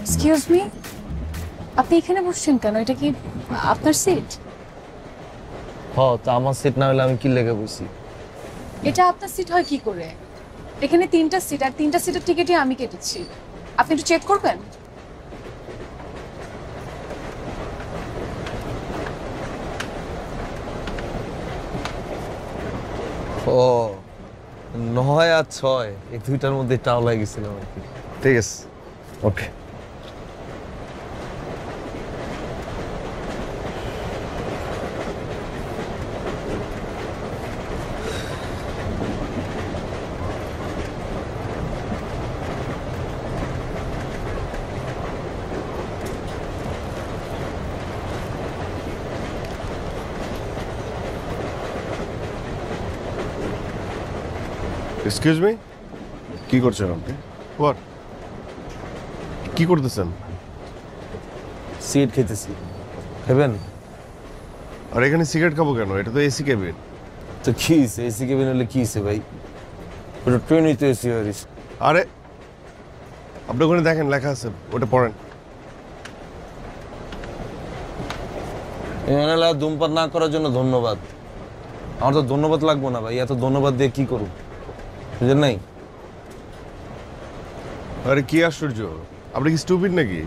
Excuse me, আপনি এখানে বসছেন কেন? এটা কি আপনার সিট? তা আমার সিট না হলে আমি কি লেগে বসি? এটা আপনার সিট হয় কি করে? এখানে 3টা সিট, আর 3টা সিটের টিকিটই আমি কেটেছি। আপনি একটু চেক করবেন? ও 9 আর 6 এই দুইটার মধ্যে টাও লাগিয়েছিলাম আর কি। ঠিক আছে, ওকে। এক্সকিউজ মি, কি করছেন আপনি? হোয়াট, কি করতেছেন? সিট খেতেছি, খাবেন? আর এখানে সিগারেট খাবো কেন? এটা তো এসি কেবিন। তো কি হয়েছে? এসি কেবিন হলে কি হয়েছে ভাই? ওটা ট্রেনই তো এসি হয়েছে। আরে আপনি ওখানে দেখেন লেখা আছে, ওটা পড়েন। এখানে ধূমপান না করার জন্য ধন্যবাদ। আমার তো ধন্যবাদ লাগবো না ভাই, এত ধন্যবাদ দিয়ে কি করব বুঝলেন নাই? আরে কি আশ্চর্য, আপনি কি স্টুপিড নাকি?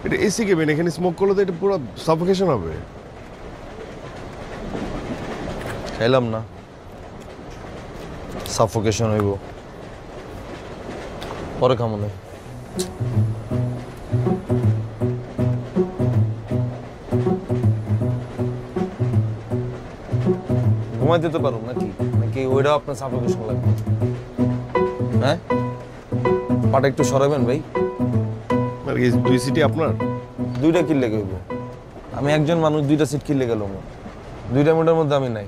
এটা এসি কেবিন, এখানে স্মোক করলে তো এটা পুরো সাফোকেশন হবে। খাইলাম না, সাফোকেশন হইব, পরে খামো না। ঘুমাই দিতে পারো নাকি? নাকি ওইটাও আপনার সাফোকেশন লাগবে? হ্যাঁ, পাটা একটু সরাবেন ভাই। আর এই দুই সিটি আপনার? দুইটা কিনলে গেব আমি, একজন মানুষ দুইটা সিট কিনলে গেল, দুইটা মিটার মধ্যে আমি নাই।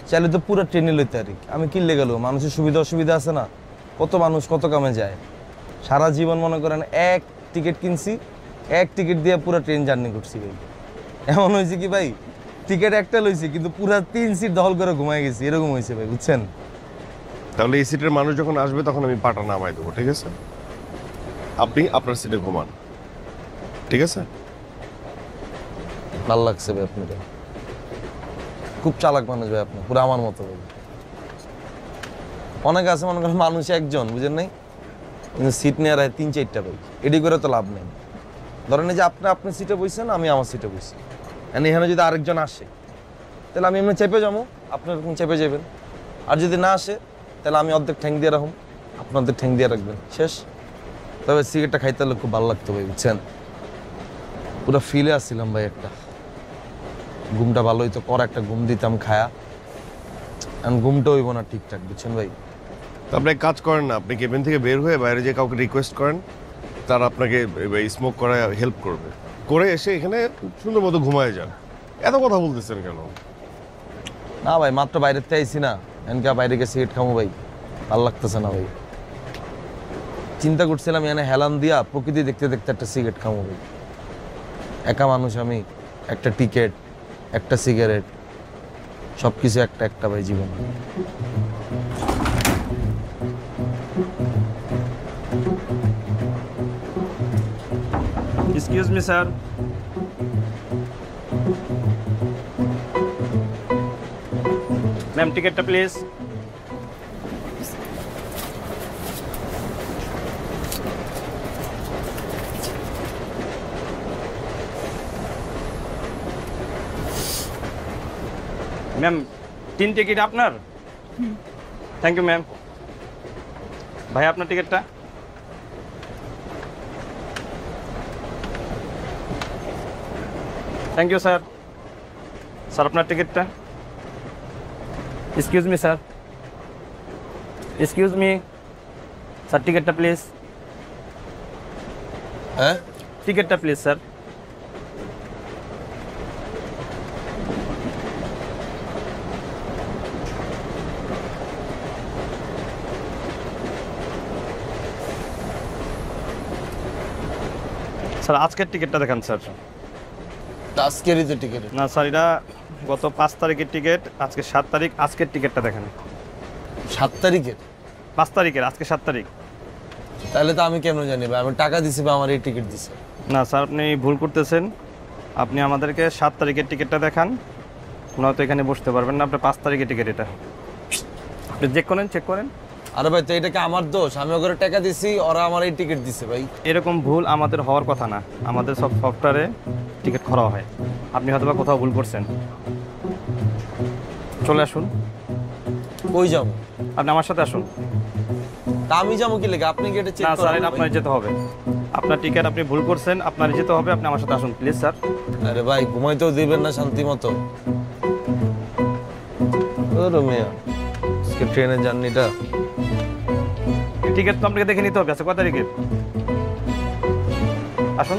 চাইলে তো পুরো ট্রেনে লইতে পারি, আমি কিনলে গেল। মানুষের সুবিধা অসুবিধা আছে না, কত মানুষ কত কামে যায়। সারা জীবন মনে করেন এক টিকিট কিনছি, এক টিকিট দিয়ে পুরো ট্রেন জার্নি করছি ভাই। এমন হয়েছে কি ভাই, টিকিট একটা লইছি কিন্তু পুরা 3 সিট দখল করে ঘুমাই গেছি, এরকম হয়েছে ভাই, বুঝছেন? তাহলে এই সিটের মানুষ যখন আসবে তখন আমি পাটা নামাই দেবো, ঠিক আছে? আপনি আপনার সিটে ঘুমান, ঠিক আছে? ভাল লাগছে ভাই আপনাকে, খুব চালাক মানুষ ভাই আপনি, পুরো আমার মতো ভাই। অনেকে আছে মনে করেন মানুষ একজন, বুঝেন নাই, কিন্তু সিট নিয়ে রায় 3-4টা ভাই, এডি করে তো লাভ নেই। ধরেন এই যে আপনি আপনার সিটে বসছেন, আমি আমার সিটে বসছি, এখানে যদি আরেকজন আসে তাহলে আমি এমনি চেপে যাবো, আপনি এরকম চেপে যাবেন। আর যদি না আসে তাহলে আমি অর্ধেক ঠ্যাং দিয়ে রাখুন, আপনি অর্ধেক ঠ্যাং দিয়ে রাখবেন, শেষ। তবে সিগারেটটা খাইতে হলে খুব ভালো লাগতো ভাই, বুঝছেন? পুরো ফিলে আসছিলাম ভাই, একটা ঘুমটা ভালো হইতো, কর একটা ঘুম দিতাম খায়া, এখন ঘুমটা হইব না ঠিকঠাক, বুঝছেন ভাই? তো আপনি এক কাজ করেন না, আপনি কেবিন থেকে বের হয়ে বাইরে যে কাউকে রিকোয়েস্ট করেন, তারা আপনাকে স্মোক করায় হেল্প করবে, করে এসে এখানে সুন্দর মতো ঘুমায় যান। এত কথা বলতেছেন কেন? না ভাই, মাত্র বাইরের থেকে আইসি না, এনকা বাইরে গিয়ে সিগারেট খামো ভাই, ভালো লাগতেছে না ভাই। চিন্তা করছিলাম এখানে হেলান দিয়া প্রকৃতি দেখতে দেখতে একটা সিগারেট খামো ভাই। একা মানুষ আমি, একটা টিকেট, একটা সিগারেট, সবকিছু একটা একটা ভাই জীবন। এক্সকিউজ মি স্যার, ম্যাম টিকিটটা প্লিজ। ম্যাম 3 টিকিট আপনার? Thank you ma'am. ভাই আপনার টিকিটটা। Thank you sir. স্যার আপনার টিকিটটা। Excuse me sir, excuse me sir, টিকিটটা প্লিজ। হ্যাঁ, টিকিটটা প্লিজ স্যার। স্যার আজকের টিকিটটা দেখান স্যার। আজকেরই তো টিকিট? না স্যার, এটা গত 5 তারিখের টিকিট, আজকে 7 তারিখ, আজকের টিকিটটা দেখেন। 7 তারিখের? 5 তারিখের, আজকে 7 তারিখ। তাহলে তো আমি কেন জানি ভাই, আমি টাকা দিছি বা আমার এই টিকিট দিছে। না স্যার, আপনি ভুল করতেছেন। আপনি আমাদেরকে 7 তারিখের টিকিটটা দেখান, নয়তো এখানে বসতে পারবেন না। আপনার 5 তারিখের টিকিট এটা, আপনি চেক করেন। আরে ভাই, তো এটা কি আমার দোষ? আমি ওকে টাকা দিছি, ওরা আমার এই টিকিট দিছে ভাই। এরকম ভুল আমাদের হওয়ার কথা না, আমাদের সব সফটওয়্যারে টিকিট খোলা হয়। আপনি হয়তো বা কোথাও ভুল করছেন। চলে আসুন, কই যাবো? আপনি আমার সাথে আসুন। তা আমি যাবো কি লেগে? আপনি কি এটা চেক না স্যার, করেন? এটা আপনার যেতে হবে। আপনার টিকিট আপনি ভুল করছেন, আপনার যেতে হবে। আপনি আমার সাথে আসুন প্লিজ স্যার। আরে ভাই, ঘুমাইতেও দিবেন না শান্তি মতো? ওরে মিয়া, আজকে ট্রেনের জার্নিটা। টিকিট তো আপনাকে দেখে নিতে হবে। আচ্ছা, কয় তারিখের? আসুন।